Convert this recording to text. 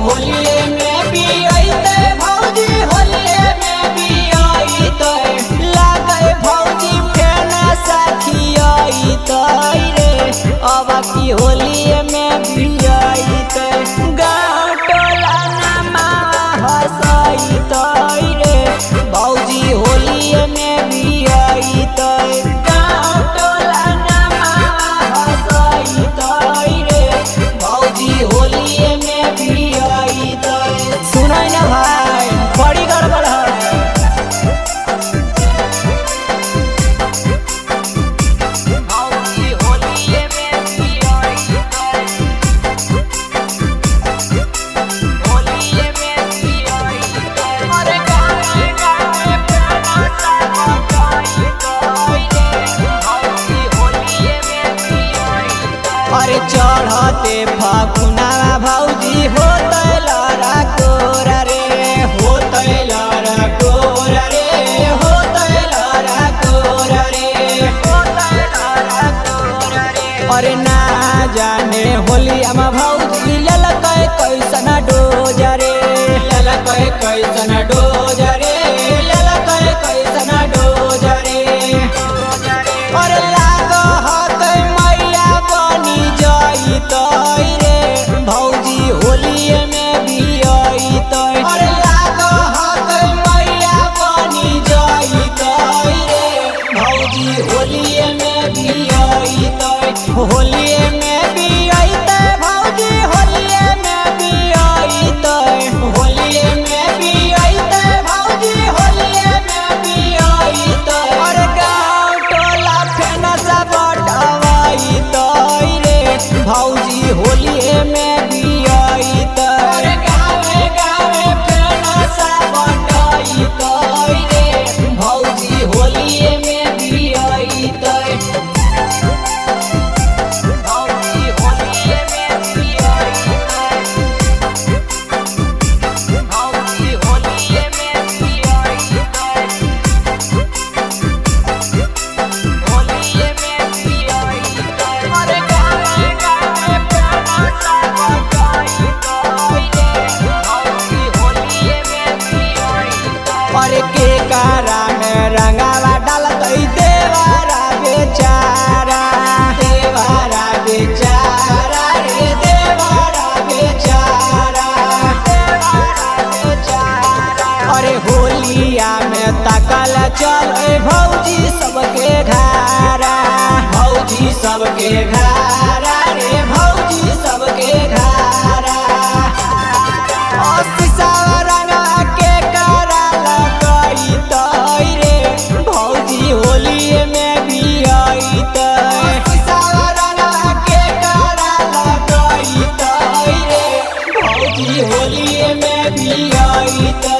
होलिये में भी आईते भौजी, होलिये में भी आईते लागे भौजी फेन साथी आईते रे। अब की होलिये में भी आईते गाँव टोला नमा हंसाईते रे। भौजी होलिये में भी आईते गाँव टोला नमा हंसाईते रे। भौजी होलिये में भी आईते। सुनाई ना भाई, बड़ी गड़बड़ है। भौजी होलिये में भी आईते, होलिये में भी आईते। अरे गावे गावे प्यारा सा बताईते रे। भौजी होलिये में भी आईते। अरे चढ़ते फागुनावा भौजी होते लारा कोरा रे, होते लारा कोरा रे, होते लारा कोरा रे, होते लारा कोरा रे। अरे ना जाने होलिया में भौजी ललकै कैसन डोजा रे, ललकै कैसन डोजा रे, ललकै कैसन डोजा रे। अरे लागो हतै मैया बनी जाईते रे। भौजी होलिये में भी आईते। अरे लागो हतै मैया बनी जाईते रे। भौजी होलिये में भी आईते, होलिये में भी आईते। भौजी होलिये में भी आईते, होलिये में भी आईते। भौजी होलिये में भी आईते। अरे गाँव टोला फेन सा बटवाईते रे। भौजी होलिये में भी आईते। अरे गावे गावे फेन सा बटाईते रे। भौजी होलिये में भी आईते। भौजी होलिये में भी आईते, भौजी होलिये में भी आईते, होलिये में भी आईते। अरे गावे गावे प्यारा सा बताईते रे। भौजी होलिये में भी आईते। अरे के कारा में रंगावा डालतै देवारा बेचारा, देवारा बेचारा रे, देवारा बेचारा, देवारा बेचारा। अरे होलिया में तकल चले भौजी सबके घारा, भौजी सबके घारा रे, भौजी सबके घारा। के करा लगाईते रे। भौजी होलिये में भी आईते। के करा लगाईते रे। भौजी होलिये में भी आईते।